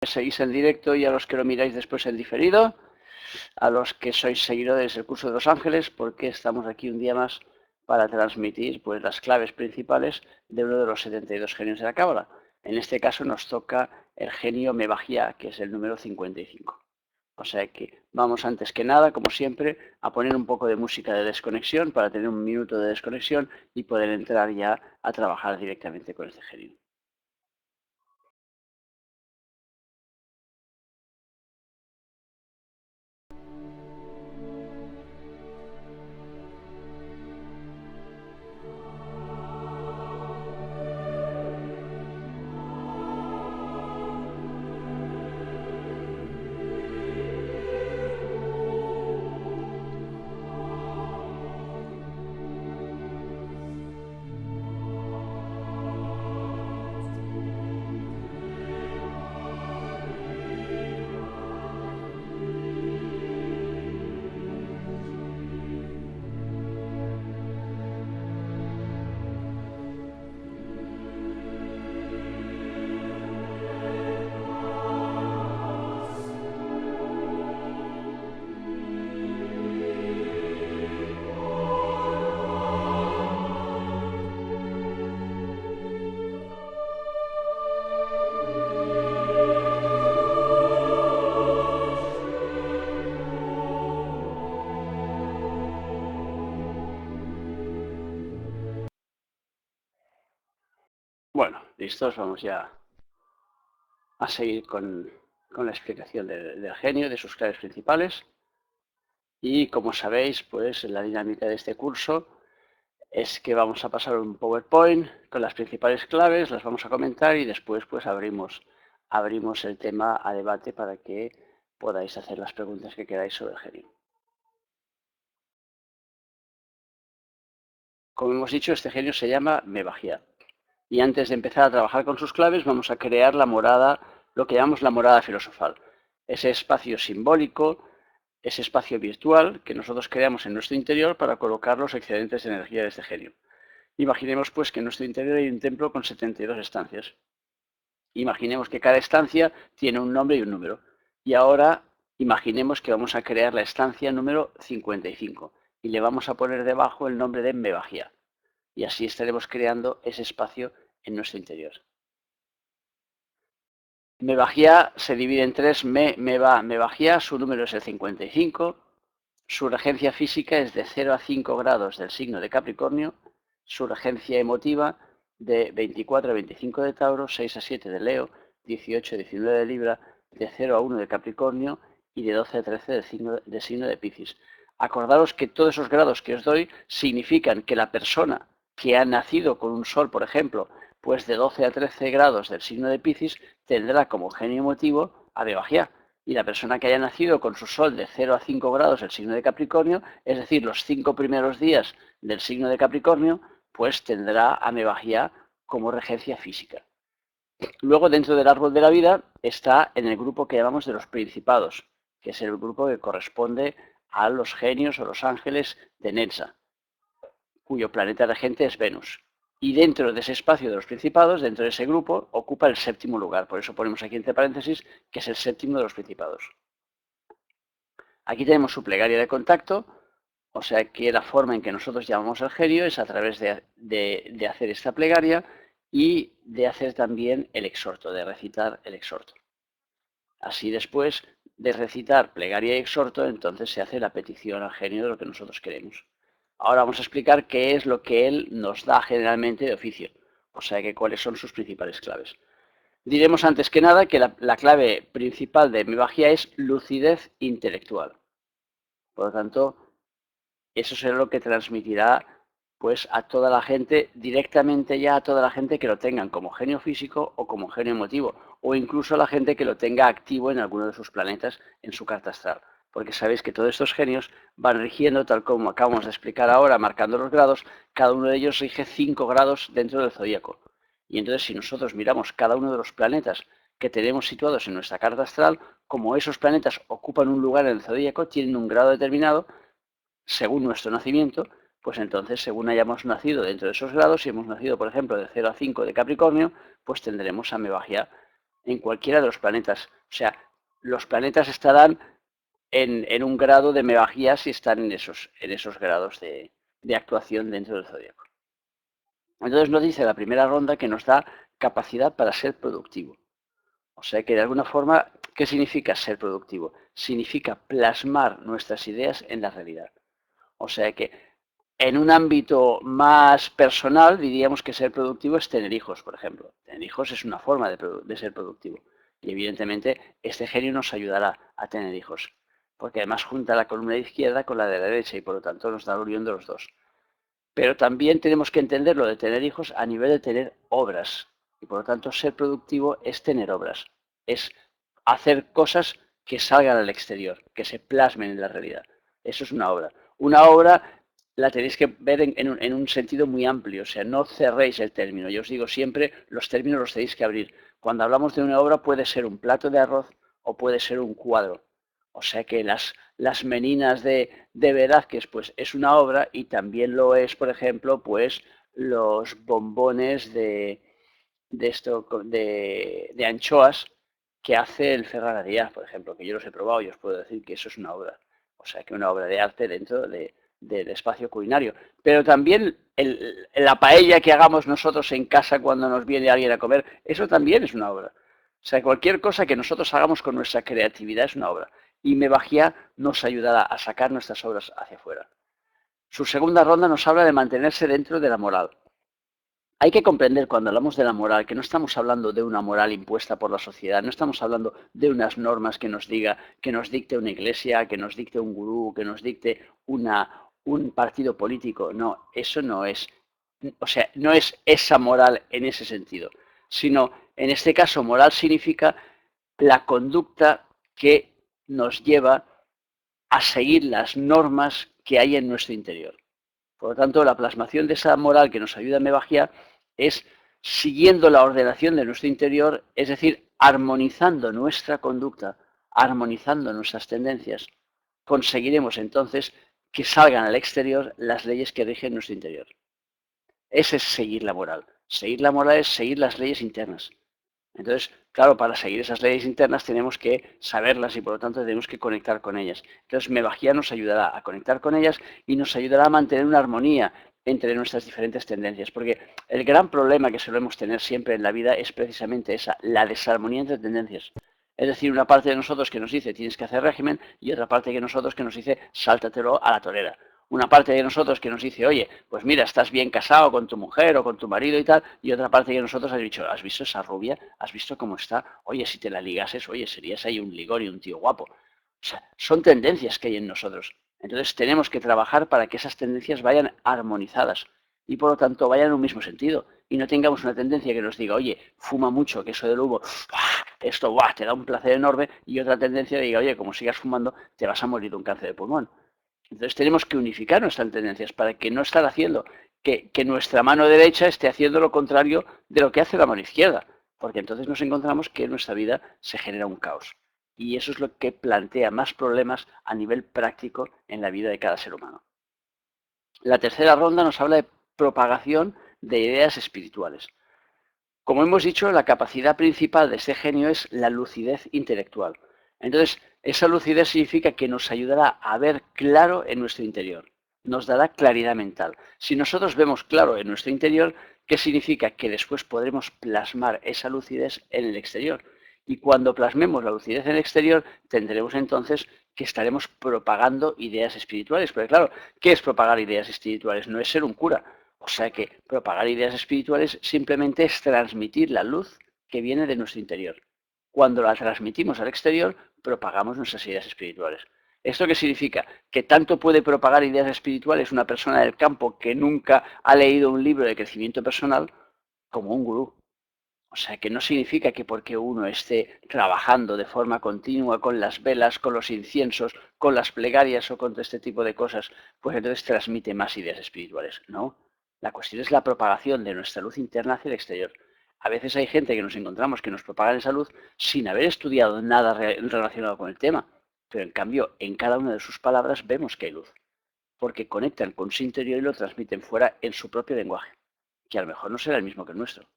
seguís en directo y a los que lo miráis después en diferido, a los que sois seguidores del curso de los ángeles, porque estamos aquí un día más para transmitir pues, las claves principales de uno de los 72 genios de la Cábala. En este caso nos toca el genio Mebahia, que es el número 55. O sea que vamos antes que nada, como siempre, a poner un poco de música de desconexión para tener un minuto de desconexión y poder entrar ya a trabajar directamente con este genio. Bueno, listos, vamos ya a seguir con la explicación del genio, de sus claves principales. Y como sabéis, pues la dinámica de este curso es que vamos a pasar un PowerPoint con las principales claves, las vamos a comentar y después pues abrimos el tema a debate para que podáis hacer las preguntas que queráis sobre el genio. Como hemos dicho, este genio se llama Mebahia. Y antes de empezar a trabajar con sus claves, vamos a crear la morada, lo que llamamos la morada filosofal. Ese espacio simbólico, ese espacio virtual que nosotros creamos en nuestro interior para colocar los excedentes de energía de este genio. Imaginemos pues que en nuestro interior hay un templo con 72 estancias. Imaginemos que cada estancia tiene un nombre y un número. Y ahora imaginemos que vamos a crear la estancia número 55 y le vamos a poner debajo el nombre de Mebahia. Y así estaremos creando ese espacio en nuestro interior. Mebahia se divide en tres: Mebahia, su número es el 55, su regencia física es de 0 a 5 grados del signo de Capricornio, su regencia emotiva de 24 a 25 de Tauro, 6 a 7 de Leo, 18 a 19 de Libra, de 0 a 1 de Capricornio y de 12 a 13 del signo de Piscis. Acordaros que todos esos grados que os doy significan que la persona que ha nacido con un sol, por ejemplo, pues de 12 a 13 grados del signo de Piscis, tendrá como genio emotivo a Mebahia. Y la persona que haya nacido con su sol de 0 a 5 grados del signo de Capricornio, es decir, los 5 primeros días del signo de Capricornio, pues tendrá a Mebahia como regencia física. Luego, dentro del árbol de la vida, está en el grupo que llamamos de los principados, que es el grupo que corresponde a los genios o los ángeles de Netza, cuyo planeta regente es Venus. Y dentro de ese espacio de los principados, dentro de ese grupo, ocupa el séptimo lugar. Por eso ponemos aquí entre paréntesis que es el séptimo de los principados. Aquí tenemos su plegaria de contacto, o sea que la forma en que nosotros llamamos al genio es a través de hacer esta plegaria y de hacer también el exhorto, de recitar el exhorto. Así después de recitar plegaria y exhorto, entonces se hace la petición al genio de lo que nosotros queremos. Ahora vamos a explicar qué es lo que él nos da generalmente de oficio, o sea que cuáles son sus principales claves. Diremos antes que nada que la clave principal de Mebahia es lucidez intelectual. Por lo tanto, eso será lo que transmitirá pues a toda la gente, directamente ya a toda la gente que lo tengan como genio físico o como genio emotivo, o incluso a la gente que lo tenga activo en alguno de sus planetas en su carta astral. Porque sabéis que todos estos genios van rigiendo, tal como acabamos de explicar ahora, marcando los grados, cada uno de ellos rige 5 grados dentro del zodíaco. Y entonces si nosotros miramos cada uno de los planetas que tenemos situados en nuestra carta astral, como esos planetas ocupan un lugar en el zodíaco, tienen un grado determinado, según nuestro nacimiento, pues entonces, según hayamos nacido dentro de esos grados, si hemos nacido, por ejemplo, de 0 a 5 de Capricornio, pues tendremos a Mebahia en cualquiera de los planetas. O sea, los planetas estarán en un grado de megagía si están en esos grados de actuación dentro del zodíaco. Entonces nos dice la primera ronda que nos da capacidad para ser productivo. O sea que de alguna forma, ¿qué significa ser productivo? Significa plasmar nuestras ideas en la realidad. O sea que en un ámbito más personal diríamos que ser productivo es tener hijos, por ejemplo. Tener hijos es una forma de ser productivo. Y evidentemente este genio nos ayudará a tener hijos. Porque además junta la columna de izquierda con la de la derecha y por lo tanto nos da la unión de los dos. Pero también tenemos que entender lo de tener hijos a nivel de tener obras. Y por lo tanto, ser productivo es tener obras. Es hacer cosas que salgan al exterior, que se plasmen en la realidad. Eso es una obra. Una obra la tenéis que ver en un sentido muy amplio. O sea, no cerréis el término. Yo os digo siempre, los términos los tenéis que abrir. Cuando hablamos de una obra puede ser un plato de arroz o puede ser un cuadro. O sea que las meninas de Velázquez pues es una obra y también lo es, por ejemplo, pues los bombones de anchoas que hace el Ferran Adrià, por ejemplo, que yo los he probado y os puedo decir que eso es una obra. O sea que una obra de arte dentro del espacio culinario. Pero también la paella que hagamos nosotros en casa cuando nos viene alguien a comer, eso también es una obra. O sea, cualquier cosa que nosotros hagamos con nuestra creatividad es una obra. Y Mebagia nos ayudará a sacar nuestras obras hacia afuera. Su segunda ronda nos habla de mantenerse dentro de la moral. Hay que comprender cuando hablamos de la moral que no estamos hablando de una moral impuesta por la sociedad, no estamos hablando de unas normas que nos diga, que nos dicte una iglesia, que nos dicte un gurú, que nos dicte un partido político. No, eso no es, o sea, no es esa moral en ese sentido, sino en este caso moral significa la conducta que nos lleva a seguir las normas que hay en nuestro interior. Por lo tanto, la plasmación de esa moral que nos ayuda a Mebagia es siguiendo la ordenación de nuestro interior, es decir, armonizando nuestra conducta, armonizando nuestras tendencias, conseguiremos entonces que salgan al exterior las leyes que rigen nuestro interior. Ese es seguir la moral. Seguir la moral es seguir las leyes internas. Entonces, claro, para seguir esas leyes internas tenemos que saberlas y por lo tanto tenemos que conectar con ellas. Entonces, Mebagia nos ayudará a conectar con ellas y nos ayudará a mantener una armonía entre nuestras diferentes tendencias. Porque el gran problema que solemos tener siempre en la vida es precisamente esa, la desarmonía entre tendencias. Es decir, una parte de nosotros que nos dice tienes que hacer régimen y otra parte de nosotros que nos dice sáltatelo a la torera. Una parte de nosotros que nos dice, oye, pues mira, estás bien casado con tu mujer o con tu marido y tal, y otra parte de nosotros ha dicho, ¿has visto esa rubia? ¿Has visto cómo está? Oye, si te la ligases, oye, serías ahí un ligón y un tío guapo. O sea, son tendencias que hay en nosotros. Entonces tenemos que trabajar para que esas tendencias vayan armonizadas y por lo tanto vayan en un mismo sentido y no tengamos una tendencia que nos diga, oye, fuma mucho, que eso del humo, esto te da un placer enorme, y otra tendencia que diga, oye, como sigas fumando, te vas a morir de un cáncer de pulmón. Entonces tenemos que unificar nuestras tendencias para que no estar haciendo que nuestra mano derecha esté haciendo lo contrario de lo que hace la mano izquierda, porque entonces nos encontramos que en nuestra vida se genera un caos. Y eso es lo que plantea más problemas a nivel práctico en la vida de cada ser humano. La tercera ronda nos habla de propagación de ideas espirituales. Como hemos dicho, la capacidad principal de este genio es la lucidez intelectual. Entonces, esa lucidez significa que nos ayudará a ver claro en nuestro interior, nos dará claridad mental. Si nosotros vemos claro en nuestro interior, ¿qué significa? Que después podremos plasmar esa lucidez en el exterior. Y cuando plasmemos la lucidez en el exterior, tendremos entonces que estaremos propagando ideas espirituales. Porque claro, ¿qué es propagar ideas espirituales? No es ser un cura. O sea que propagar ideas espirituales simplemente es transmitir la luz que viene de nuestro interior. Cuando la transmitimos al exterior, propagamos nuestras ideas espirituales. ¿Esto qué significa? Que tanto puede propagar ideas espirituales una persona del campo que nunca ha leído un libro de crecimiento personal como un gurú. O sea, que no significa que porque uno esté trabajando de forma continua con las velas, con los inciensos, con las plegarias o con todo este tipo de cosas, pues entonces transmite más ideas espirituales. No, la cuestión es la propagación de nuestra luz interna hacia el exterior. A veces hay gente que nos encontramos que nos propagan esa luz sin haber estudiado nada relacionado con el tema, pero en cambio en cada una de sus palabras vemos que hay luz, porque conectan con su interior y lo transmiten fuera en su propio lenguaje, que a lo mejor no será el mismo que el nuestro.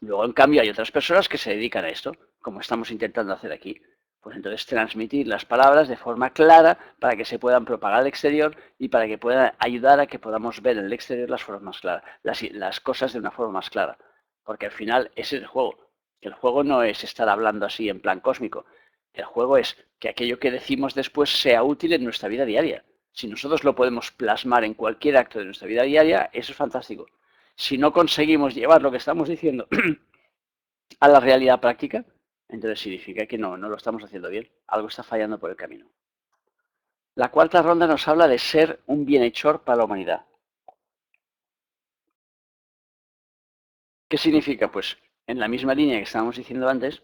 Luego, en cambio, hay otras personas que se dedican a esto, como estamos intentando hacer aquí. Pues entonces transmitir las palabras de forma clara para que se puedan propagar al exterior y para que puedan ayudar a que podamos ver en el exterior las formas claras, las cosas de una forma más clara. Porque al final ese es el juego. El juego no es estar hablando así en plan cósmico. El juego es que aquello que decimos después sea útil en nuestra vida diaria. Si nosotros lo podemos plasmar en cualquier acto de nuestra vida diaria, eso es fantástico. Si no conseguimos llevar lo que estamos diciendo a la realidad práctica, entonces significa que no lo estamos haciendo bien. Algo está fallando por el camino. La cuarta ronda nos habla de ser un bienhechor para la humanidad. ¿Qué significa? Pues en la misma línea que estábamos diciendo antes,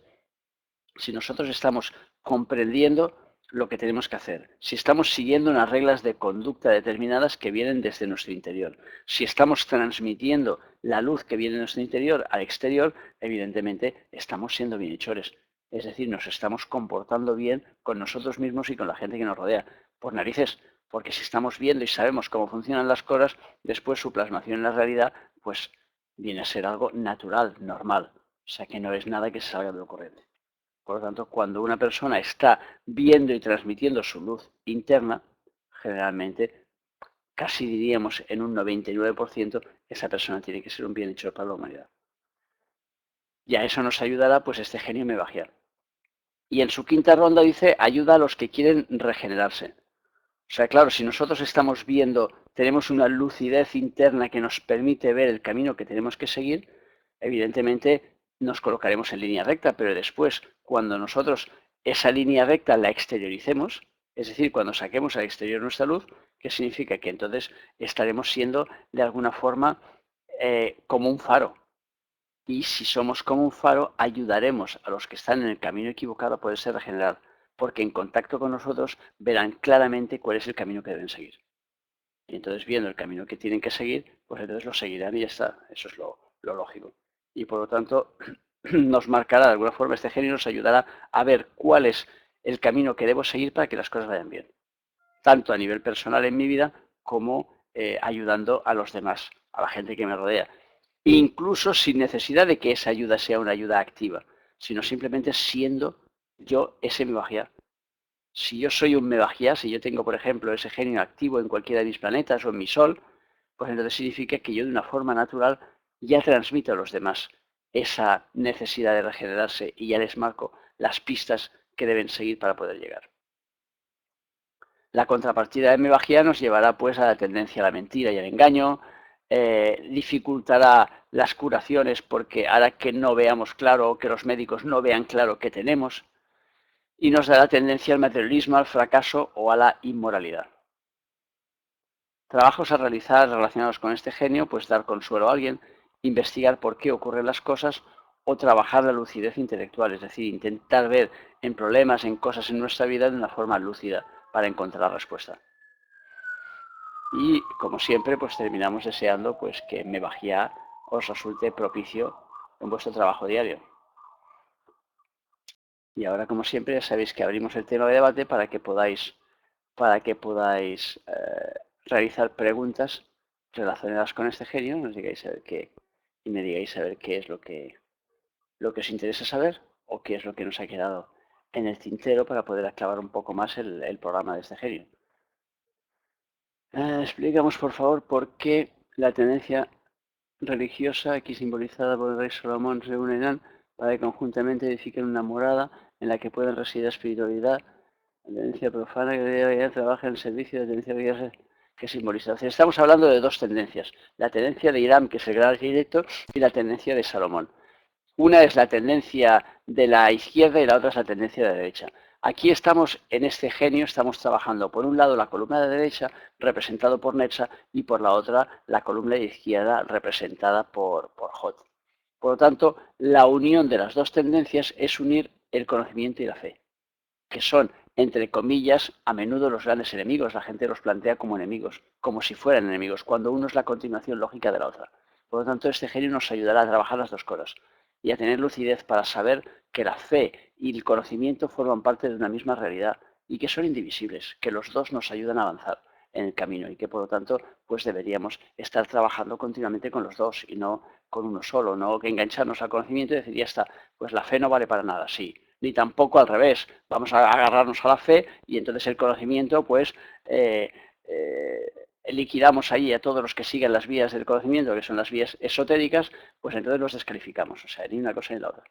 si nosotros estamos comprendiendo lo que tenemos que hacer, si estamos siguiendo unas reglas de conducta determinadas que vienen desde nuestro interior, si estamos transmitiendo la luz que viene de nuestro interior al exterior, evidentemente estamos siendo bienhechores. Es decir, nos estamos comportando bien con nosotros mismos y con la gente que nos rodea. Por narices, porque si estamos viendo y sabemos cómo funcionan las cosas, después su plasmación en la realidad, pues viene a ser algo natural, normal. O sea que no es nada que se salga de lo corriente. Por lo tanto, cuando una persona está viendo y transmitiendo su luz interna, generalmente, casi diríamos en un 99%, esa persona tiene que ser un bienhechor para la humanidad. Y a eso nos ayudará pues este genio mebagiar. Y en su quinta ronda dice, ayuda a los que quieren regenerarse. O sea, claro, si nosotros estamos viendo, tenemos una lucidez interna que nos permite ver el camino que tenemos que seguir, evidentemente nos colocaremos en línea recta, pero después, cuando nosotros esa línea recta la exterioricemos, es decir, cuando saquemos al exterior nuestra luz, ¿qué significa? Que entonces estaremos siendo de alguna forma como un faro. Y si somos como un faro, ayudaremos a los que están en el camino equivocado a poderse regenerar, porque en contacto con nosotros verán claramente cuál es el camino que deben seguir. Y entonces, viendo el camino que tienen que seguir, pues entonces lo seguirán y ya está. Eso es lo lógico. Y por lo tanto, nos marcará de alguna forma este genio, nos ayudará a ver cuál es el camino que debo seguir para que las cosas vayan bien. Tanto a nivel personal en mi vida como ayudando a los demás, a la gente que me rodea. Incluso sin necesidad de que esa ayuda sea una ayuda activa, sino simplemente siendo yo ese mebagiá. Si yo soy un mebagiá, si yo tengo, por ejemplo, ese genio activo en cualquiera de mis planetas o en mi sol, pues entonces significa que yo de una forma natural ya transmito a los demás esa necesidad de regenerarse y ya les marco las pistas que deben seguir para poder llegar. La contrapartida de mebagiá nos llevará pues a la tendencia a la mentira y al engaño, dificultará las curaciones porque hará que no veamos claro o que los médicos no vean claro qué tenemos y nos dará tendencia al materialismo, al fracaso o a la inmoralidad. Trabajos a realizar relacionados con este genio, pues dar consuelo a alguien, investigar por qué ocurren las cosas o trabajar la lucidez intelectual, es decir, intentar ver en problemas, en cosas en nuestra vida de una forma lúcida para encontrar la respuesta. Y como siempre, pues terminamos deseando pues que mebagiá os resulte propicio en vuestro trabajo diario. Y ahora, como siempre, ya sabéis que abrimos el tema de debate para que podáis realizar preguntas relacionadas con este genio, nos digáis a ver qué, y me digáis a ver qué es lo que os interesa saber o qué es lo que nos ha quedado en el tintero para poder aclarar un poco más el programa de este genio. Explicamos, por favor, por qué la tendencia religiosa, aquí simbolizada por el rey Salomón, se unirán para que conjuntamente edifiquen una morada en la que puedan residir la espiritualidad, la tendencia profana que trabaja en el servicio de la tendencia religiosa que simboliza. Estamos hablando de dos tendencias, la tendencia de Hiram, que es el gran arquitecto, y la tendencia de Salomón. Una es la tendencia de la izquierda y la otra es la tendencia de la derecha. Aquí estamos, en este genio, estamos trabajando por un lado la columna de derecha, representado por Netza, y por la otra la columna de izquierda, representada por Hot. Por lo tanto, la unión de las dos tendencias es unir el conocimiento y la fe, que son, entre comillas, a menudo los grandes enemigos. La gente los plantea como enemigos, como si fueran enemigos, cuando uno es la continuación lógica de la otra. Por lo tanto, este genio nos ayudará a trabajar las dos cosas y a tener lucidez para saber que la fe y el conocimiento forman parte de una misma realidad y que son indivisibles, que los dos nos ayudan a avanzar en el camino y que por lo tanto pues deberíamos estar trabajando continuamente con los dos y no con uno solo, no que engancharnos al conocimiento y decir, ya está, pues la fe no vale para nada, sí. Ni tampoco al revés, vamos a agarrarnos a la fe y entonces el conocimiento, pues, liquidamos ahí a todos los que siguen las vías del conocimiento, que son las vías esotéricas, pues entonces los descalificamos, o sea, ni una cosa ni la otra.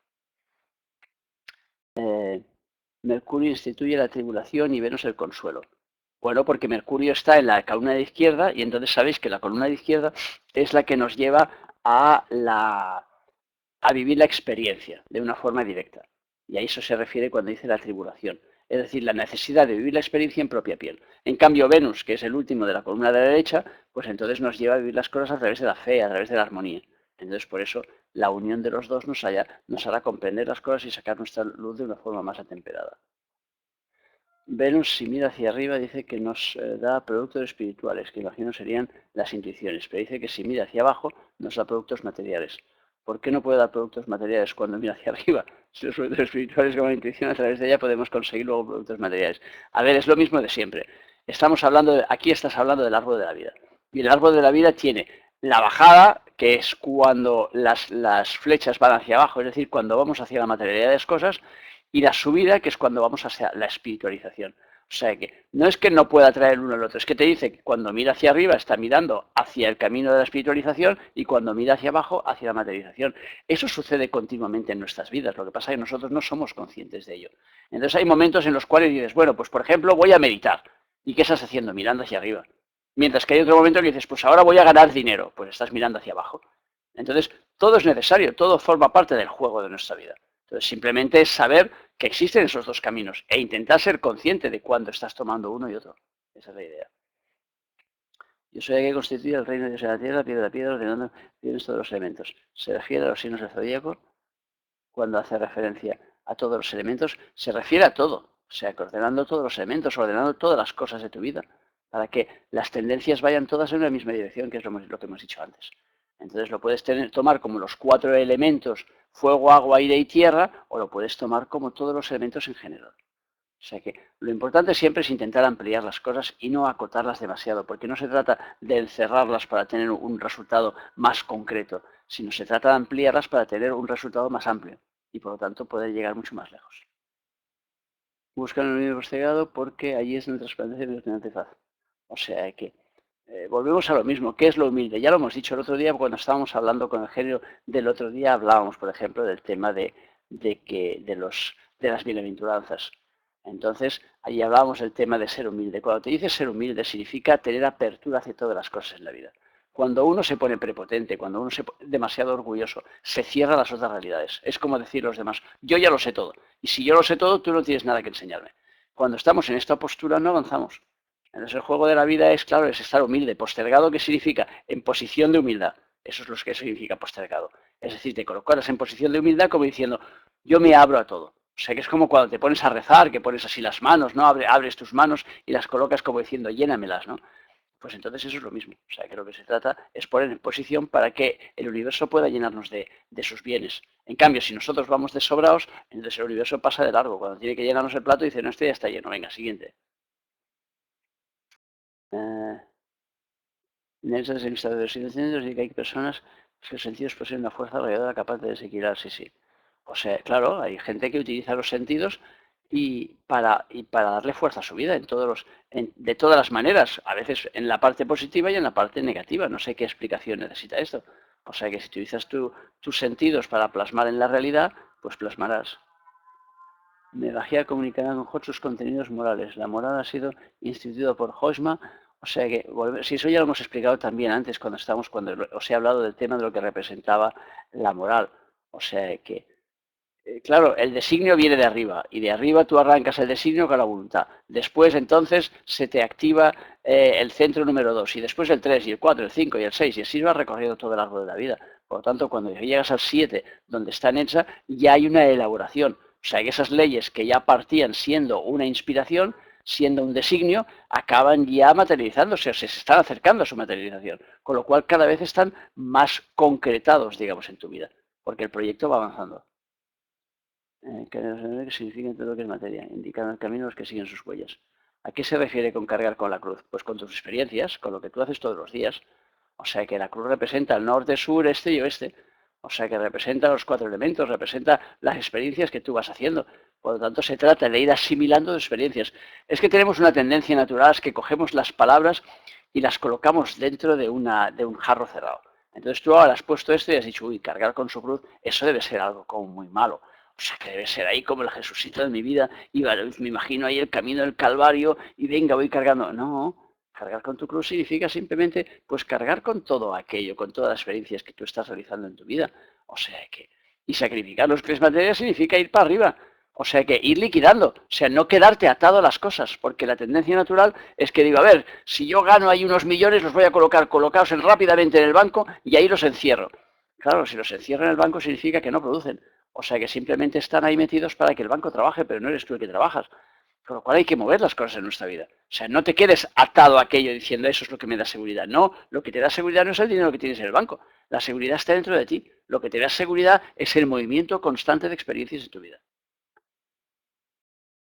Mercurio instituye la tribulación y Venus el consuelo. Bueno, porque Mercurio está en la columna de izquierda y entonces sabéis que la columna de izquierda es la que nos lleva a vivir la experiencia de una forma directa. Y a eso se refiere cuando dice la tribulación. Es decir, la necesidad de vivir la experiencia en propia piel. En cambio, Venus, que es el último de la columna de la derecha, pues entonces nos lleva a vivir las cosas a través de la fe, a través de la armonía. Entonces, por eso, la unión de los dos nos hará comprender las cosas y sacar nuestra luz de una forma más atemperada. Venus, si mira hacia arriba, dice que nos da productos espirituales, que imagino serían las intuiciones, pero dice que si mira hacia abajo, nos da productos materiales. ¿Por qué no puede dar productos materiales cuando mira hacia arriba? Si los productos espirituales como la intuición, a través de ella podemos conseguir luego productos materiales. A ver, es lo mismo de siempre. Aquí estás hablando del árbol de la vida. Y el árbol de la vida tiene la bajada, que es cuando las flechas van hacia abajo, es decir, cuando vamos hacia la materialidad de las cosas, y la subida, que es cuando vamos hacia la espiritualización. O sea que no es que no pueda traer el uno al otro, es que te dice que cuando mira hacia arriba está mirando hacia el camino de la espiritualización y cuando mira hacia abajo hacia la materialización. Eso sucede continuamente en nuestras vidas, lo que pasa es que nosotros no somos conscientes de ello. Entonces hay momentos en los cuales dices, bueno, pues por ejemplo voy a meditar. ¿Y qué estás haciendo? Mirando hacia arriba. Mientras que hay otro momento que dices, pues ahora voy a ganar dinero, pues estás mirando hacia abajo. Entonces todo es necesario, todo forma parte del juego de nuestra vida. Entonces simplemente es saber que existen esos dos caminos e intentar ser consciente de cuándo estás tomando uno y otro. Esa es la idea. Yo soy el que constituye el reino de Dios en la tierra, piedra, ordenando todos los elementos. Se refiere a los signos del zodíaco cuando hace referencia a todos los elementos, se refiere a todo. O sea, que ordenando todos los elementos, ordenando todas las cosas de tu vida, para que las tendencias vayan todas en una misma dirección, que es lo que hemos dicho antes. Entonces lo puedes tomar como los 4 elementos, fuego, agua, aire y tierra, o lo puedes tomar como todos los elementos en general. O sea que lo importante siempre es intentar ampliar las cosas y no acotarlas demasiado, porque no se trata de encerrarlas para tener un resultado más concreto, sino se trata de ampliarlas para tener un resultado más amplio y por lo tanto poder llegar mucho más lejos. Buscan el universo cegado porque allí es donde resplandece el iluminante faz. O sea que volvemos a lo mismo. ¿Qué es lo humilde? Ya lo hemos dicho el otro día cuando estábamos hablando con el género del otro día, hablábamos, por ejemplo, del tema de las bienaventuranzas. Entonces, ahí hablábamos del tema de ser humilde. Cuando te dices ser humilde, significa tener apertura hacia todas las cosas en la vida. Cuando uno se pone prepotente, cuando uno se pone demasiado orgulloso, se cierra las otras realidades. Es como decir a los demás, yo ya lo sé todo. Y si yo lo sé todo, tú no tienes nada que enseñarme. Cuando estamos en esta postura, no avanzamos. Entonces, el juego de la vida es, claro, es estar humilde. Postergado, ¿qué significa? En posición de humildad. Eso es lo que significa postergado. Es decir, te colocas en posición de humildad como diciendo, yo me abro a todo. O sea, que es como cuando te pones a rezar, que pones así las manos, ¿no? Abres tus manos y las colocas como diciendo, llénamelas, ¿no? Pues entonces eso es lo mismo. O sea, que lo que se trata es poner en posición para que el universo pueda llenarnos de sus bienes. En cambio, si nosotros vamos desobrados, entonces el universo pasa de largo. Cuando tiene que llenarnos el plato, dice, no, este ya está lleno, venga, siguiente. En esas de los sentidos y que hay personas que los sentidos poseen una fuerza alrededor capaz de desequilibrar, sí, sí. O sea, claro, hay gente que utiliza los sentidos para darle fuerza a su vida de todas las maneras, a veces en la parte positiva y en la parte negativa. No sé qué explicación necesita esto. O sea que si utilizas tus sentidos para plasmar en la realidad, pues plasmarás. Medagía comunicará con Hot sus contenidos morales. La moral ha sido instituida por Hoxma. O sea que, si eso ya lo hemos explicado también antes, cuando os he hablado del tema de lo que representaba la moral. O sea que, claro, el designio viene de arriba y de arriba tú arrancas el designio con la voluntad. Después, entonces, se te activa el centro número 2 y después el 3 y el 4, el 5 y el 6 y así vas recorriendo todo el árbol de la vida. Por lo tanto, cuando llegas al 7, donde está Netza, ya hay una elaboración. O sea, que esas leyes que ya partían siendo una inspiración, siendo un designio, acaban ya materializándose, o se están acercando a su materialización. Con lo cual, cada vez están más concretados, digamos, en tu vida, porque el proyecto va avanzando. Que significa todo lo que es materia, indicando el camino a los que siguen sus huellas. ¿A qué se refiere con cargar con la cruz? Pues con tus experiencias, con lo que tú haces todos los días. O sea que la cruz representa el norte, sur, este y oeste. O sea que representa los 4 elementos, representa las experiencias que tú vas haciendo. Por lo tanto, se trata de ir asimilando experiencias. Es que tenemos una tendencia natural, es que cogemos las palabras y las colocamos dentro de un jarro cerrado. Entonces tú ahora has puesto esto y has dicho, uy, cargar con su cruz, eso debe ser algo como muy malo. O sea, que debe ser ahí como el Jesucito de mi vida. Y me imagino ahí el camino del Calvario y venga, voy cargando. No, cargar con tu cruz significa simplemente, pues cargar con todo aquello, con todas las experiencias que tú estás realizando en tu vida. O sea que, y sacrificar los tres materias significa ir para arriba. O sea que ir liquidando, o sea, no quedarte atado a las cosas, porque la tendencia natural es que digo, a ver, si yo gano ahí unos millones, los voy a colocar colocados rápidamente en el banco y ahí los encierro. Claro, si los encierro en el banco significa que no producen. O sea que simplemente están ahí metidos para que el banco trabaje, pero no eres tú el que trabajas. Con lo cual hay que mover las cosas en nuestra vida. O sea, no te quedes atado a aquello diciendo eso es lo que me da seguridad. No, lo que te da seguridad no es el dinero que tienes en el banco. La seguridad está dentro de ti. Lo que te da seguridad es el movimiento constante de experiencias en tu vida.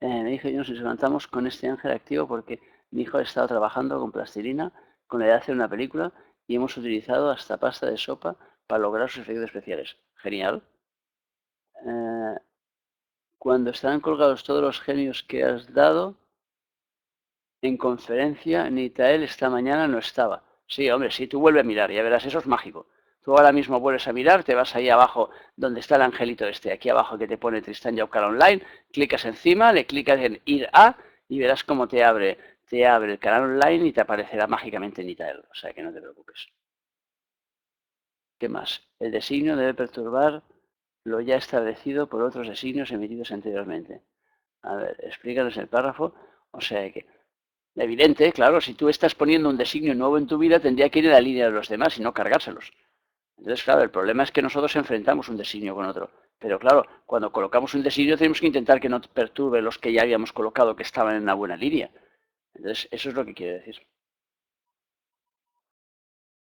Mi hijo y yo nos levantamos con este ángel activo porque mi hijo ha estado trabajando con plastilina, con la idea de hacer una película y hemos utilizado hasta pasta de sopa para lograr sus efectos especiales. Genial. Eh, Cuando estarán colgados todos los genios que has dado, en conferencia, Nitael esta mañana no estaba. Sí, hombre, sí, tú vuelve a mirar, ya verás, eso es mágico. Tú ahora mismo vuelves a mirar, te vas ahí abajo donde está el angelito este, aquí abajo que te pone Tristán Yaukala Online, clicas encima, le clicas en ir a y verás cómo te abre el canal online y te aparecerá mágicamente Nitael. O sea que no te preocupes. ¿Qué más? El designio debe perturbar lo ya establecido por otros designios emitidos anteriormente. A ver, explícanos el párrafo. O sea que, evidente, claro, si tú estás poniendo un designio nuevo en tu vida, tendría que ir en la línea de los demás y no cargárselos. Entonces, claro, el problema es que nosotros enfrentamos un designio con otro. Pero claro, cuando colocamos un designio tenemos que intentar que no perturbe los que ya habíamos colocado que estaban en una buena línea. Entonces, eso es lo que quiere decir.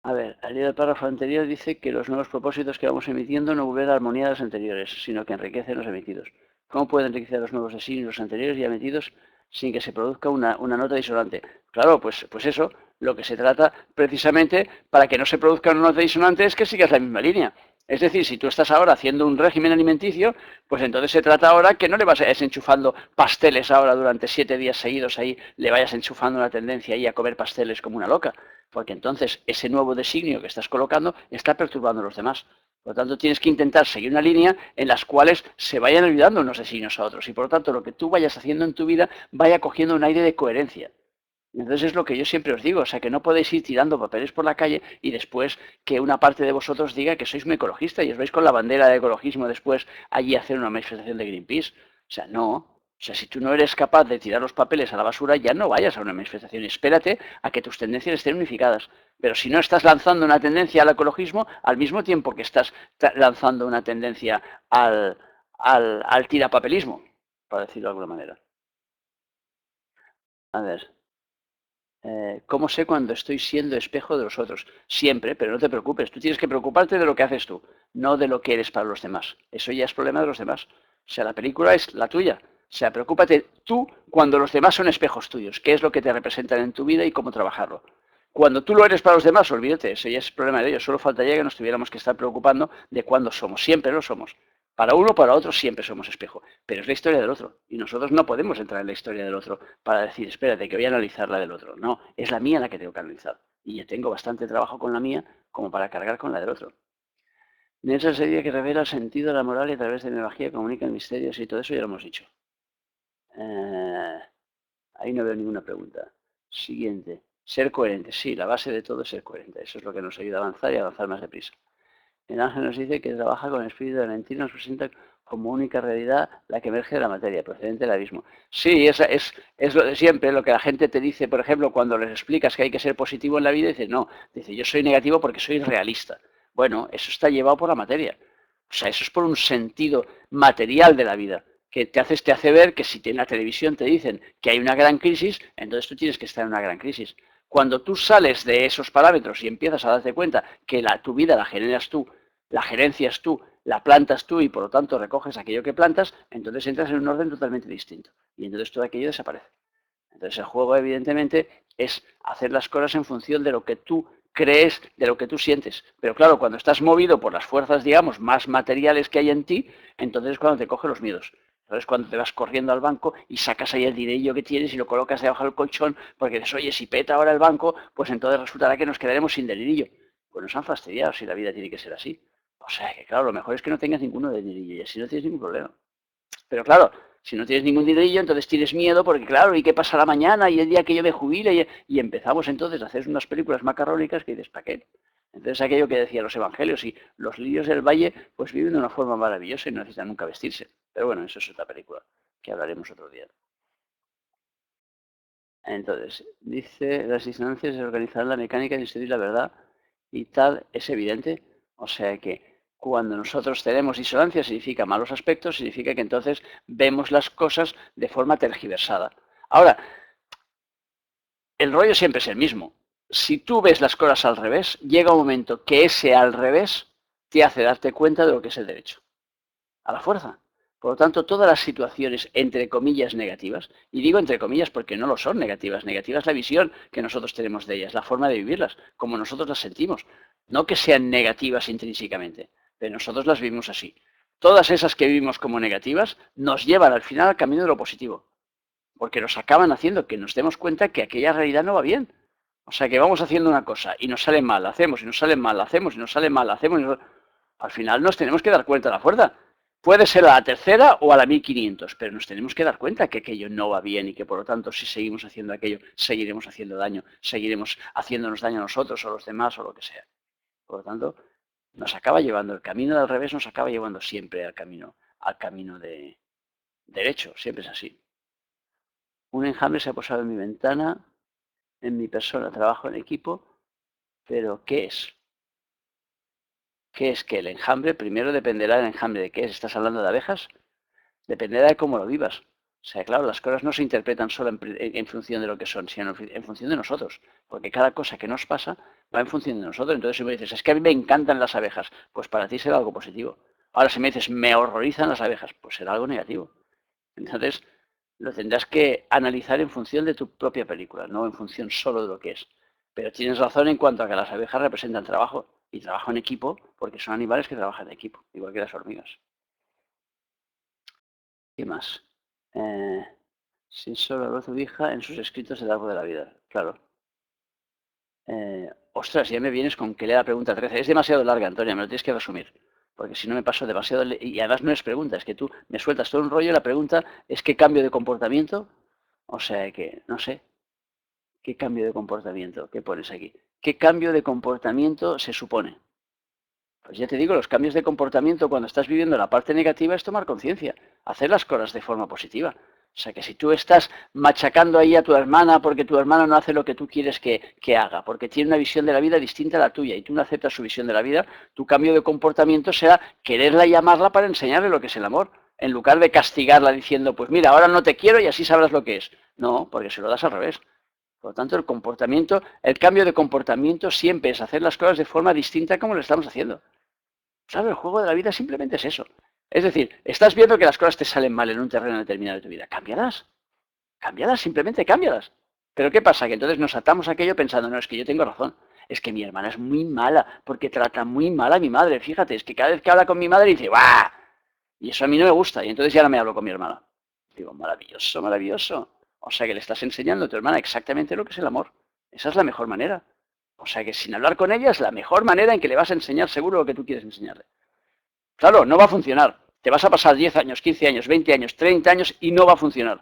A ver, al leer el párrafo anterior dice que los nuevos propósitos que vamos emitiendo no vuelven a armonía de los anteriores, sino que enriquecen los emitidos. ¿Cómo pueden enriquecer los nuevos designios los anteriores ya emitidos sin que se produzca una nota disonante? Claro, pues eso, lo que se trata precisamente para que no se produzca una nota disonante es que sigas la misma línea. Es decir, si tú estás ahora haciendo un régimen alimenticio, pues entonces se trata ahora que no le vas a enchufando pasteles ahora durante 7 días seguidos ahí, le vayas enchufando una tendencia ahí a comer pasteles como una loca, porque entonces ese nuevo designio que estás colocando está perturbando a los demás. Por lo tanto, tienes que intentar seguir una línea en las cuales se vayan olvidando unos designios a otros y por lo tanto lo que tú vayas haciendo en tu vida vaya cogiendo un aire de coherencia. Entonces es lo que yo siempre os digo, o sea, que no podéis ir tirando papeles por la calle y después que una parte de vosotros diga que sois muy ecologistas y os vais con la bandera de ecologismo después allí a hacer una manifestación de Greenpeace. O sea, no. O sea, si tú no eres capaz de tirar los papeles a la basura, ya no vayas a una manifestación. Espérate a que tus tendencias estén unificadas. Pero si no estás lanzando una tendencia al ecologismo, al mismo tiempo que estás lanzando una tendencia al tirapapelismo, para decirlo de alguna manera. A ver. ¿Cómo sé cuando estoy siendo espejo de los otros? Siempre, pero no te preocupes. Tú tienes que preocuparte de lo que haces tú, no de lo que eres para los demás. Eso ya es problema de los demás. O sea, la película es la tuya. O sea, preocúpate tú cuando los demás son espejos tuyos. ¿Qué es lo que te representan en tu vida y cómo trabajarlo? Cuando tú lo eres para los demás, olvídate, ese ya es problema de ellos. Solo faltaría que nos tuviéramos que estar preocupando de cuándo somos. Siempre lo somos. Para uno o para otro siempre somos espejo. Pero es la historia del otro. Y nosotros no podemos entrar en la historia del otro para decir, espérate, que voy a analizar la del otro. No, es la mía la que tengo que analizar. Y ya tengo bastante trabajo con la mía como para cargar con la del otro. Nelson sería que revela el sentido de la moral y a través de mi magia comunica misterios y todo eso ya lo hemos dicho. Ahí no veo ninguna pregunta. Siguiente. Ser coherente. Sí, la base de todo es ser coherente. Eso es lo que nos ayuda a avanzar y a avanzar más deprisa. El ángel nos dice que trabaja con el espíritu de Valentino, nos presenta como única realidad la que emerge de la materia, procedente del abismo. Sí, es lo de siempre, lo que la gente te dice, por ejemplo, cuando les explicas que hay que ser positivo en la vida, dice, no, dice, yo soy negativo porque soy realista. Bueno, eso está llevado por la materia. O sea, eso es por un sentido material de la vida, que te hace ver que si en la televisión te dicen que hay una gran crisis, entonces tú tienes que estar en una gran crisis. Cuando tú sales de esos parámetros y empiezas a darte cuenta que tu vida la generas tú, la gerencias tú, la plantas tú y por lo tanto recoges aquello que plantas, entonces entras en un orden totalmente distinto. Y entonces todo aquello desaparece. Entonces el juego evidentemente es hacer las cosas en función de lo que tú crees, de lo que tú sientes. Pero claro, cuando estás movido por las fuerzas, digamos, más materiales que hay en ti, entonces es cuando te cogen los miedos. Entonces cuando te vas corriendo al banco y sacas ahí el dinerillo que tienes y lo colocas debajo del colchón porque dices, oye, si peta ahora el banco, pues entonces resultará que nos quedaremos sin dinerillo. Pues nos han fastidiado si la vida tiene que ser así. O sea que claro, lo mejor es que no tengas ninguno de dinerillo y así no tienes ningún problema. Pero claro, si no tienes ningún dinerillo, entonces tienes miedo porque, claro, ¿y qué pasará mañana? Y el día que yo me jubile. Y empezamos entonces a hacer unas películas macarrónicas que dices, ¿para qué? Entonces aquello que decían los evangelios y los lirios del valle, pues viven de una forma maravillosa y no necesitan nunca vestirse. Pero bueno, eso es otra película que hablaremos otro día. Entonces, dice, las disonancias de organizar la mecánica, distribuir la verdad y tal, es evidente. O sea que cuando nosotros tenemos disonancia significa malos aspectos, significa que entonces vemos las cosas de forma tergiversada. Ahora, el rollo siempre es el mismo. Si tú ves las cosas al revés, llega un momento que ese al revés te hace darte cuenta de lo que es el derecho. A la fuerza. Por lo tanto, todas las situaciones, entre comillas, negativas, y digo entre comillas porque no lo son negativas, negativa es la visión que nosotros tenemos de ellas, la forma de vivirlas, como nosotros las sentimos. No que sean negativas intrínsecamente, pero nosotros las vivimos así. Todas esas que vivimos como negativas nos llevan al final al camino de lo positivo, porque nos acaban haciendo que nos demos cuenta que aquella realidad no va bien. O sea, que vamos haciendo una cosa y nos sale mal, la hacemos, y nos sale mal, la hacemos, y nos sale mal, la hacemos. Al final nos tenemos que dar cuenta de la fuerza. Puede ser a la tercera o a la 1500, pero nos tenemos que dar cuenta que aquello no va bien y que por lo tanto si seguimos haciendo aquello, seguiremos haciendo daño, seguiremos haciéndonos daño a nosotros o a los demás o lo que sea. Por lo tanto, nos acaba llevando, el camino del revés nos acaba llevando siempre al camino de derecho, siempre es así. Un enjambre se ha posado en mi ventana, en mi persona, trabajo en equipo, pero ¿qué es? ¿Qué es que el enjambre? Primero dependerá del enjambre de qué es. ¿Estás hablando de abejas? Dependerá de cómo lo vivas. O sea, claro, las cosas no se interpretan solo en función de lo que son, sino en función de nosotros. Porque cada cosa que nos pasa va en función de nosotros. Entonces, si me dices, es que a mí me encantan las abejas, pues para ti será algo positivo. Ahora, si me dices, me horrorizan las abejas, pues será algo negativo. Entonces, lo tendrás que analizar en función de tu propia película, no en función solo de lo que es. Pero tienes razón en cuanto a que las abejas representan trabajo y trabajo en equipo, porque son animales que trabajan en equipo, igual que las hormigas. ¿Qué más? Sin solo habló tu hija en sus escritos del árbol de la vida. Claro. Ostras, ya me vienes con que lea la pregunta 13. Es demasiado larga, Antonia, me lo tienes que resumir. Porque si no me paso demasiado... Y además no es pregunta, es que tú me sueltas todo un rollo y la pregunta es ¿qué cambio de comportamiento? O sea que, no sé, ¿qué cambio de comportamiento? ¿Qué pones aquí? ¿Qué cambio de comportamiento se supone? Pues ya te digo, los cambios de comportamiento cuando estás viviendo la parte negativa es tomar conciencia, hacer las cosas de forma positiva. O sea que si tú estás machacando ahí a tu hermana porque tu hermana no hace lo que tú quieres que haga, porque tiene una visión de la vida distinta a la tuya y tú no aceptas su visión de la vida, tu cambio de comportamiento será quererla y amarla para enseñarle lo que es el amor, en lugar de castigarla diciendo, pues mira, ahora no te quiero y así sabrás lo que es. No, porque se lo das al revés. Por lo tanto, el comportamiento, el cambio de comportamiento siempre es hacer las cosas de forma distinta a como lo estamos haciendo. Claro, el juego de la vida simplemente es eso. Es decir, estás viendo que las cosas te salen mal en un terreno determinado de tu vida. Cámbialas. Cámbialas, simplemente cámbialas. Pero ¿qué pasa? Que entonces nos atamos a aquello pensando, no, es que yo tengo razón. Es que mi hermana es muy mala, porque trata muy mal a mi madre. Fíjate, es que cada vez que habla con mi madre dice, ¡guau! Y eso a mí no me gusta. Y entonces ya no me hablo con mi hermana. Digo, maravilloso, maravilloso. O sea que le estás enseñando a tu hermana exactamente lo que es el amor. Esa es la mejor manera. O sea que sin hablar con ella es la mejor manera en que le vas a enseñar seguro lo que tú quieres enseñarle. Claro, no va a funcionar. Te vas a pasar 10 años, 15 años, 20 años, 30 años y no va a funcionar.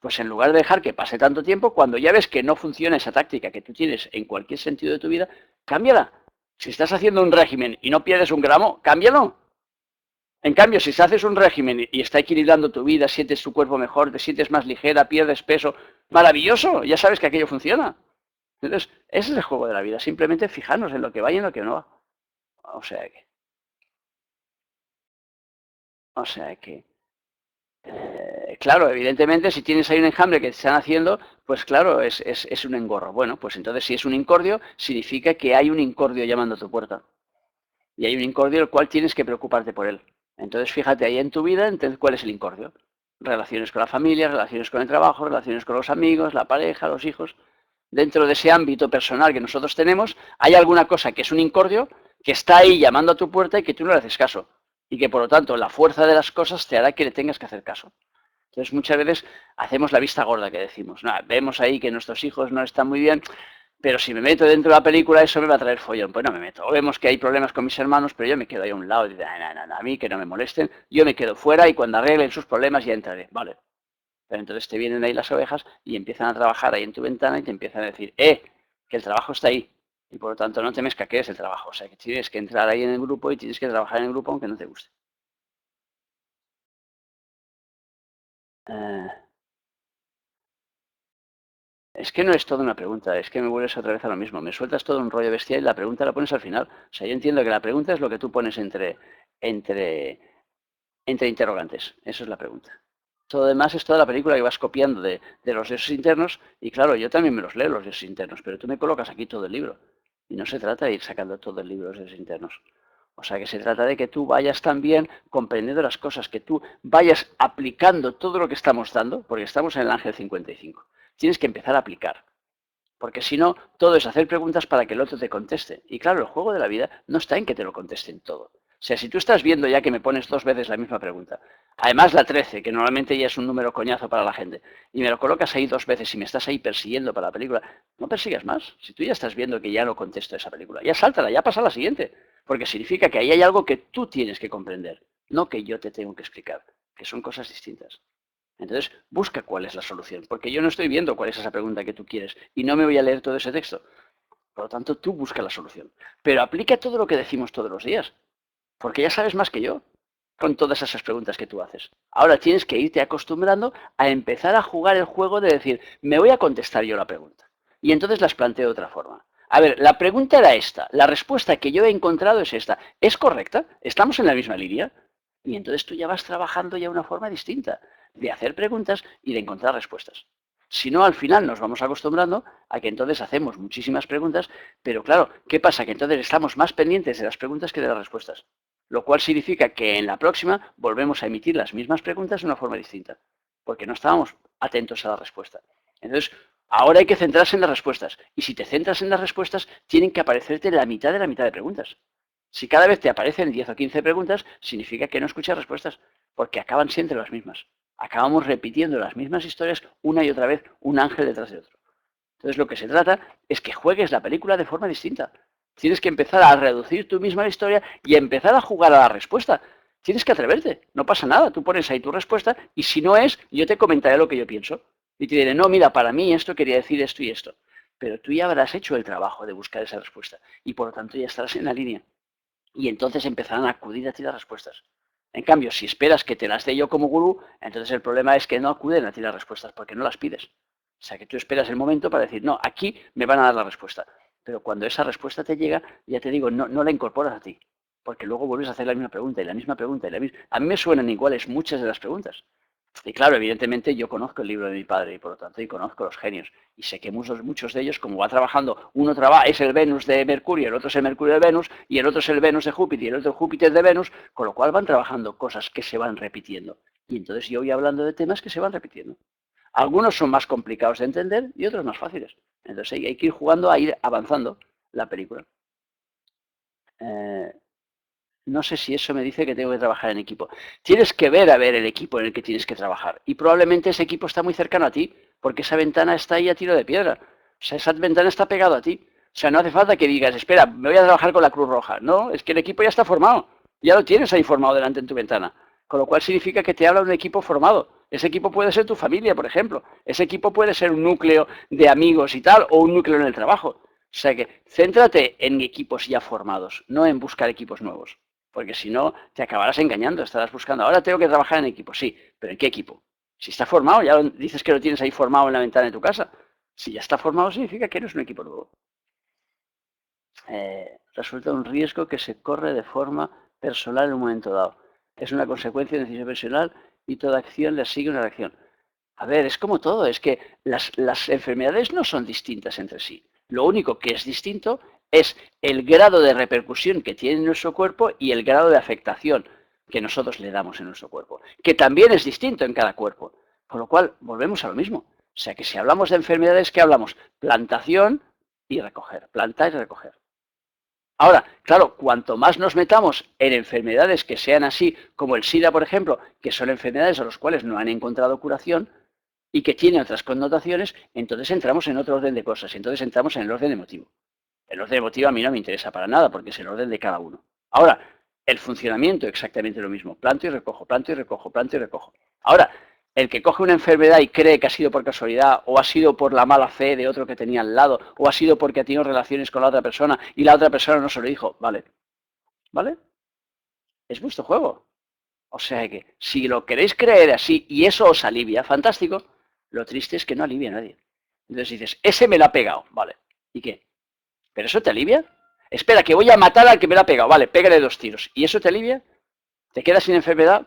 Pues en lugar de dejar que pase tanto tiempo, cuando ya ves que no funciona esa táctica que tú tienes en cualquier sentido de tu vida, cámbiala. Si estás haciendo un régimen y no pierdes un gramo, cámbialo. En cambio, si haces un régimen y está equilibrando tu vida, sientes tu cuerpo mejor, te sientes más ligera, pierdes peso, maravilloso, ya sabes que aquello funciona. Entonces, ese es el juego de la vida, simplemente fijarnos en lo que va y en lo que no va. O sea que, o sea que, claro, evidentemente, si tienes ahí un enjambre que te están haciendo, pues claro, es un engorro. Bueno, pues entonces si es un incordio, significa que hay un incordio llamando a tu puerta. Y hay un incordio el cual tienes que preocuparte por él. Entonces fíjate ahí en tu vida, entonces, ¿cuál es el incordio? Relaciones con la familia, relaciones con el trabajo, relaciones con los amigos, la pareja, los hijos. dentro de ese ámbito personal que nosotros tenemos, hay alguna cosa que es un incordio, que está ahí llamando a tu puerta y que tú no le haces caso. Y que por lo tanto la fuerza de las cosas te hará que le tengas que hacer caso. Entonces muchas veces hacemos la vista gorda que decimos. No, vemos ahí que nuestros hijos no están muy bien, pero si me meto dentro de la película eso me va a traer follón. Pues no me meto. O vemos que hay problemas con mis hermanos, pero yo me quedo ahí a un lado y digo, a mí que no me molesten, yo me quedo fuera y cuando arreglen sus problemas ya entraré. Vale. Pero entonces te vienen ahí las ovejas y empiezan a trabajar ahí en tu ventana y te empiezan a decir, que el trabajo está ahí. Y por lo tanto no te me escaquees el trabajo. O sea, que tienes que entrar ahí en el grupo y tienes que trabajar en el grupo aunque no te guste. Eh, es que no es toda una pregunta, es que me vuelves otra vez a lo mismo. Me sueltas todo un rollo bestial y la pregunta la pones al final. O sea, yo entiendo que la pregunta es lo que tú pones entre, entre interrogantes. Eso es la pregunta. Todo lo demás es toda la película que vas copiando de los dioses internos. Y claro, yo también me los leo los dioses internos, pero tú me colocas aquí todo el libro. Y no se trata de ir sacando todo el libro de los dioses internos. O sea que se trata de que tú vayas también comprendiendo las cosas, que tú vayas aplicando todo lo que estamos dando, porque estamos en el ángel 55. Tienes que empezar a aplicar. Porque si no, todo es hacer preguntas para que el otro te conteste. Y claro, el juego de la vida no está en que te lo contesten todo. O sea, si tú estás viendo ya que me pones 2 veces la misma pregunta, además la 13, que normalmente ya es un número coñazo para la gente, y me lo colocas ahí 2 veces y me estás ahí persiguiendo para la película, no persigas más. Si tú ya estás viendo que ya no contesto esa película, ya sáltala, ya pasa a la siguiente. Porque significa que ahí hay algo que tú tienes que comprender, no que yo te tengo que explicar, que son cosas distintas. Entonces, busca cuál es la solución, porque yo no estoy viendo cuál es esa pregunta que tú quieres y no me voy a leer todo ese texto. Por lo tanto, tú busca la solución. Pero aplica todo lo que decimos todos los días, porque ya sabes más que yo con todas esas preguntas que tú haces. Ahora tienes que irte acostumbrando a empezar a jugar el juego de decir, me voy a contestar yo la pregunta. Y entonces las planteo de otra forma. A ver, la pregunta era esta, la respuesta que yo he encontrado es esta. ¿Es correcta? ¿Estamos en la misma línea? Y entonces tú ya vas trabajando ya una forma distinta de hacer preguntas y de encontrar respuestas. Si no, al final nos vamos acostumbrando a que entonces hacemos muchísimas preguntas, pero claro, ¿qué pasa? Que entonces estamos más pendientes de las preguntas que de las respuestas. Lo cual significa que en la próxima volvemos a emitir las mismas preguntas de una forma distinta, porque no estábamos atentos a la respuesta. Entonces, ahora hay que centrarse en las respuestas. Y si te centras en las respuestas, tienen que aparecerte la mitad de preguntas. Si cada vez te aparecen 10 o 15 preguntas, significa que no escuchas respuestas, porque acaban siempre las mismas. Acabamos repitiendo las mismas historias una y otra vez, un ángel detrás de otro. Entonces lo que se trata es que juegues la película de forma distinta. Tienes que empezar a reducir tú misma la historia y empezar a jugar a la respuesta. Tienes que atreverte, no pasa nada, tú pones ahí tu respuesta y si no es, yo te comentaré lo que yo pienso. Y te diré, no, mira, para mí esto quería decir esto y esto. Pero tú ya habrás hecho el trabajo de buscar esa respuesta y por lo tanto ya estarás en la línea. Y entonces empezarán a acudir a ti las respuestas. En cambio, si esperas que te las dé yo como gurú, entonces el problema es que no acuden a ti las respuestas porque no las pides. O sea, que tú esperas el momento para decir, no, aquí me van a dar la respuesta. Pero cuando esa respuesta te llega, ya te digo, no la incorporas a ti. Porque luego vuelves a hacer la misma pregunta y la misma pregunta y la misma. A mí me suenan iguales muchas de las preguntas. Y claro, evidentemente yo conozco el libro de mi padre y por lo tanto y conozco los genios. Y sé que muchos de ellos, como va trabajando, uno es el Venus de Mercurio, el otro es el Mercurio de Venus, y el otro es el Venus de Júpiter y el otro el Júpiter de Venus, con lo cual van trabajando cosas que se van repitiendo. Y entonces yo voy hablando de temas que se van repitiendo. Algunos son más complicados de entender y otros más fáciles. Entonces hay que ir jugando a ir avanzando la película. Eh, no sé si eso me dice que tengo que trabajar en equipo. Tienes que ver a ver el equipo en el que tienes que trabajar. Y probablemente ese equipo está muy cercano a ti, porque esa ventana está ahí a tiro de piedra. O sea, esa ventana está pegado a ti. O sea, no hace falta que digas, espera, me voy a trabajar con la Cruz Roja. No, es que el equipo ya está formado. Ya lo tienes ahí formado delante en tu ventana. Con lo cual significa que te habla un equipo formado. Ese equipo puede ser tu familia, por ejemplo. Ese equipo puede ser un núcleo de amigos y tal, o un núcleo en el trabajo. O sea que céntrate en equipos ya formados, no en buscar equipos nuevos. Porque si no, te acabarás engañando, estarás buscando, ahora tengo que trabajar en equipo, sí, pero ¿en qué equipo? Si está formado, ya dices que lo tienes ahí formado en la ventana de tu casa. Si ya está formado, significa que eres un equipo nuevo. Resulta un riesgo que se corre de forma personal en un momento dado. Es una consecuencia de decisión personal y toda acción le sigue una reacción. A ver, es como todo, es que las enfermedades no son distintas entre sí. Lo único que es distinto es el grado de repercusión que tiene en nuestro cuerpo y el grado de afectación que nosotros le damos en nuestro cuerpo, que también es distinto en cada cuerpo. Con lo cual, volvemos a lo mismo. sea que si hablamos de enfermedades, ¿qué hablamos? Plantación y recoger, plantar y recoger. Ahora, claro, cuanto más nos metamos en enfermedades que sean así, como el SIDA, por ejemplo, que son enfermedades a las cuales no han encontrado curación y que tienen otras connotaciones, entonces entramos en otro orden de cosas, entonces entramos en el orden emotivo. El orden emotivo a mí no me interesa para nada, porque es el orden de cada uno. Ahora, el funcionamiento exactamente lo mismo, planto y recojo, planto y recojo, planto y recojo. Ahora, el que coge una enfermedad y cree que ha sido por casualidad, o ha sido por la mala fe de otro que tenía al lado, o ha sido porque ha tenido relaciones con la otra persona y la otra persona no se lo dijo, vale, ¿vale? Es vuestro juego. O sea que, si lo queréis creer así y eso os alivia, fantástico, lo triste es que no alivia a nadie. Entonces dices, ese me lo ha pegado, vale, ¿y qué? ¿Pero eso te alivia? Espera, que voy a matar al que me lo ha pegado, vale, pégale 2 tiros. ¿Y eso te alivia? ¿Te quedas sin enfermedad?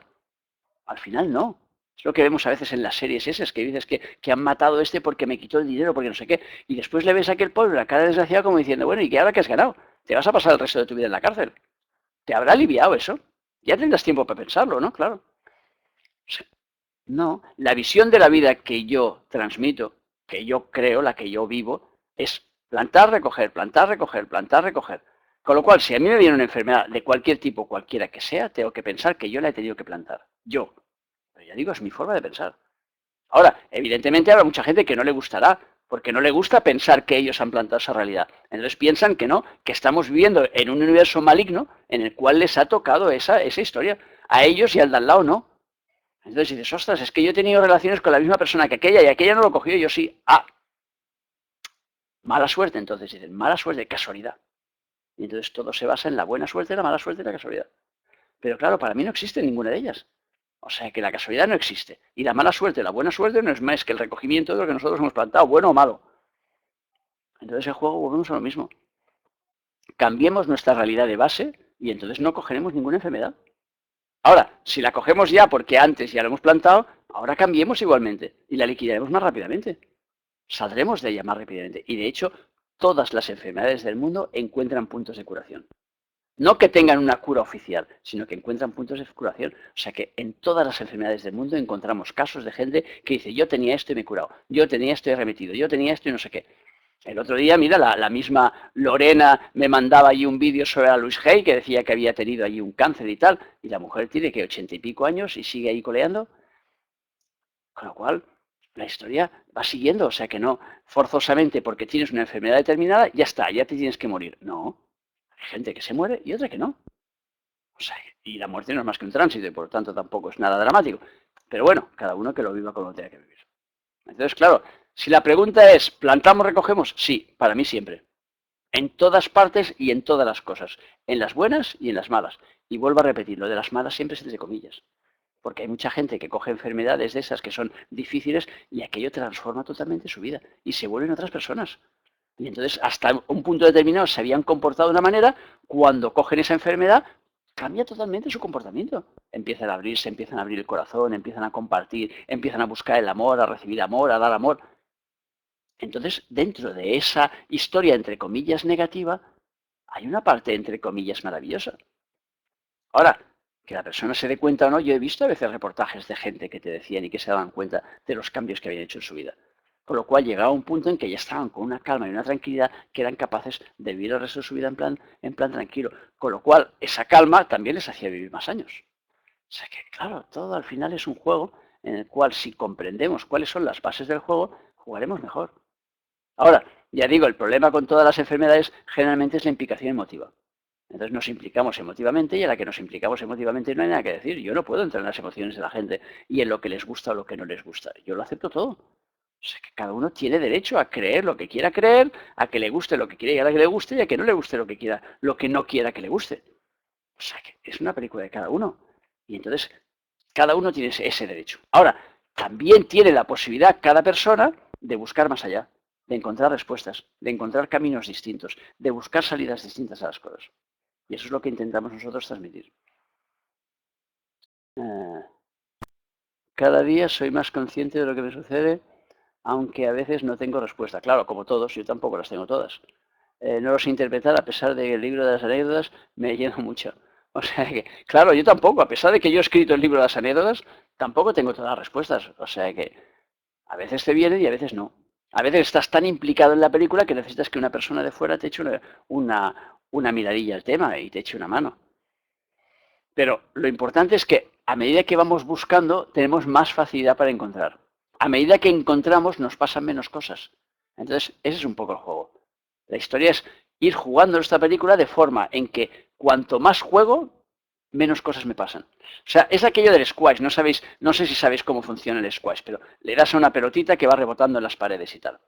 Al final no. Es lo que vemos a veces en las series esas, que dices que han matado a este porque me quitó el dinero, porque no sé qué. Y después le ves a aquel pobre, la cara desgraciada, como diciendo, bueno, ¿y qué ahora que has ganado? Te vas a pasar el resto de tu vida en la cárcel. ¿Te habrá aliviado eso? Ya tendrás tiempo para pensarlo, ¿no? Claro. O sea, no, la visión de la vida que yo transmito, que yo creo, la que yo vivo, es plantar, recoger, plantar, recoger, plantar, recoger. Con lo cual, si a mí me viene una enfermedad de cualquier tipo, cualquiera que sea, tengo que pensar que yo la he tenido que plantar. Yo. Pero ya digo, es mi forma de pensar. Ahora, evidentemente habrá mucha gente que no le gustará, porque no le gusta pensar que ellos han plantado esa realidad. Entonces piensan que no, que estamos viviendo en un universo maligno en el cual les ha tocado esa historia. A ellos y al de al lado no. Entonces dices, ostras, es que yo he tenido relaciones con la misma persona que aquella y aquella no lo cogió y yo sí. Ah, mala suerte. Entonces dicen, mala suerte, casualidad. Y entonces todo se basa en la buena suerte, la mala suerte y la casualidad. Pero claro, para mí no existe ninguna de ellas. O sea que la casualidad no existe. Y la mala suerte, la buena suerte no es más que el recogimiento de lo que nosotros hemos plantado, bueno o malo. Entonces el juego volvemos a lo mismo. Cambiemos nuestra realidad de base y entonces no cogeremos ninguna enfermedad. Ahora, si la cogemos ya porque antes ya la hemos plantado, ahora cambiemos igualmente y la liquidaremos más rápidamente. Saldremos de ella más rápidamente. Y de hecho, todas las enfermedades del mundo encuentran puntos de curación. No que tengan una cura oficial, sino que encuentran puntos de curación. O sea que en todas las enfermedades del mundo encontramos casos de gente que dice, yo tenía esto y me he curado, yo tenía esto y he remitido, yo tenía esto y no sé qué. El otro día, mira, la misma Lorena me mandaba allí un vídeo sobre a Luis Hay, que decía que había tenido allí un cáncer y tal, y la mujer tiene que 80 y pico años y sigue ahí coleando. Con lo cual, la historia va siguiendo, o sea que no forzosamente porque tienes una enfermedad determinada, ya está, ya te tienes que morir. No, hay gente que se muere y otra que no. O sea, y la muerte no es más que un tránsito y por lo tanto tampoco es nada dramático. Pero bueno, cada uno que lo viva como lo tenga que vivir. Entonces, claro, si la pregunta es, ¿plantamos, recogemos? Sí, para mí siempre. En todas partes y en todas las cosas. En las buenas y en las malas. Y vuelvo a repetir, lo de las malas siempre es entre comillas. Porque hay mucha gente que coge enfermedades de esas que son difíciles y aquello transforma totalmente su vida. Y se vuelven otras personas. Y entonces, hasta un punto determinado se habían comportado de una manera, cuando cogen esa enfermedad, cambia totalmente su comportamiento. Empiezan a abrirse, empiezan a abrir el corazón, empiezan a compartir, empiezan a buscar el amor, a recibir amor, a dar amor. Entonces, dentro de esa historia, entre comillas, negativa, hay una parte, entre comillas, maravillosa. Ahora, que la persona se dé cuenta o no, yo he visto a veces reportajes de gente que te decían y que se daban cuenta de los cambios que habían hecho en su vida. Con lo cual llegaba un punto en que ya estaban con una calma y una tranquilidad que eran capaces de vivir el resto de su vida en plan tranquilo. Con lo cual, esa calma también les hacía vivir más años. O sea que, claro, todo al final es un juego en el cual, si comprendemos cuáles son las bases del juego, jugaremos mejor. Ahora, ya digo, el problema con todas las enfermedades generalmente es la implicación emotiva. Entonces nos implicamos emotivamente y a la que nos implicamos emotivamente no hay nada que decir. Yo no puedo entrar en las emociones de la gente y en lo que les gusta o lo que no les gusta. Yo lo acepto todo. O sea que cada uno tiene derecho a creer lo que quiera creer, a que le guste lo que quiera y a la que le guste y a que no le guste lo que quiera, lo que no quiera que le guste. O sea que es una película de cada uno. Y entonces cada uno tiene ese derecho. Ahora, también tiene la posibilidad cada persona de buscar más allá, de encontrar respuestas, de encontrar caminos distintos, de buscar salidas distintas a las cosas. Y eso es lo que intentamos nosotros transmitir. Cada día soy más consciente de lo que me sucede, aunque a veces no tengo respuesta. Claro, como todos, yo tampoco las tengo todas. No lo sé interpretar, a pesar de que el libro de las anécdotas me llena mucho. O sea que, claro, yo tampoco, a pesar de que yo he escrito el libro de las anécdotas, tampoco tengo todas las respuestas. O sea que A veces te vienen y a veces no. A veces estás tan implicado en la película que necesitas que una persona de fuera te eche una miradilla al tema y te eche una mano. Pero lo importante es que a medida que vamos buscando, tenemos más facilidad para encontrar. A medida que encontramos, nos pasan menos cosas. Entonces, ese es un poco el juego. La historia es ir jugando esta película de forma en que cuanto más juego, menos cosas me pasan. O sea, es aquello del squash. No sé si sabéis cómo funciona el squash, pero le das a una pelotita que va rebotando en las paredes y tal.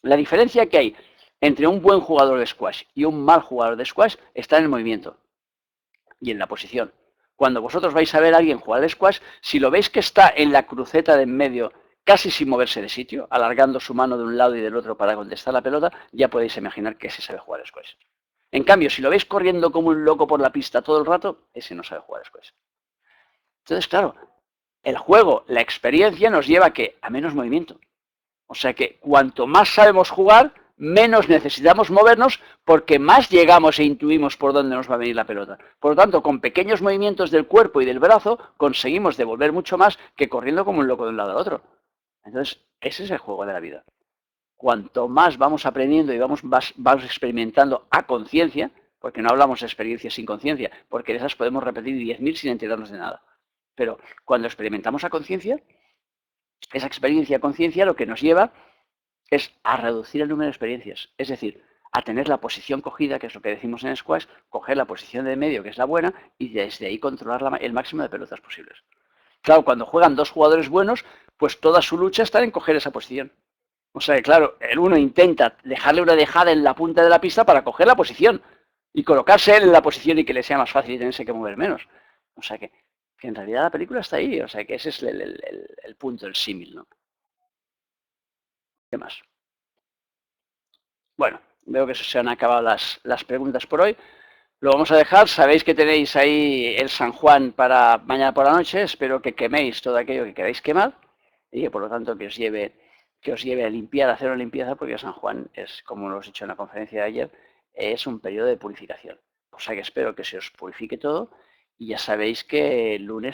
La diferencia que hay entre un buen jugador de squash y un mal jugador de squash está en el movimiento y en la posición. Cuando vosotros vais a ver a alguien jugar al squash, si lo veis que está en la cruceta de en medio, casi sin moverse de sitio, alargando su mano de un lado y del otro para contestar la pelota, ya podéis imaginar que ese sabe jugar al squash. En cambio, si lo veis corriendo como un loco por la pista todo el rato, ese no sabe jugar al squash. Entonces, claro, el juego, la experiencia nos lleva a menos movimiento. O sea que cuanto más sabemos jugar, menos necesitamos movernos porque más llegamos e intuimos por dónde nos va a venir la pelota. Por lo tanto, con pequeños movimientos del cuerpo y del brazo, conseguimos devolver mucho más que corriendo como un loco de un lado al otro. Entonces, ese es el juego de la vida. Cuanto más vamos aprendiendo y vamos experimentando a conciencia, porque no hablamos de experiencias sin conciencia, porque de esas podemos repetir 10.000 sin enterarnos de nada. Pero cuando experimentamos a conciencia, esa experiencia a conciencia lo que nos lleva es a reducir el número de experiencias. Es decir, a tener la posición cogida, que es lo que decimos en squash, coger la posición de medio, que es la buena, y desde ahí controlar el máximo de pelotas posibles. Claro, cuando juegan dos jugadores buenos, pues toda su lucha está en coger esa posición. O sea que, claro, el uno intenta dejarle una dejada en la punta de la pista para coger la posición y colocarse él en la posición y que le sea más fácil y tenerse que mover menos. O sea que en realidad la película está ahí. O sea que ese es el punto, el símil, ¿no? ¿Qué más? Bueno, veo que se han acabado las preguntas por hoy. Lo vamos a dejar. Sabéis que tenéis ahí el San Juan para mañana por la noche. Espero que queméis todo aquello que queráis quemar y que por lo tanto que os lleve a limpiar, a hacer una limpieza, porque San Juan es, como lo he dicho en la conferencia de ayer, es un periodo de purificación. O sea que espero que se os purifique todo y ya sabéis que el lunes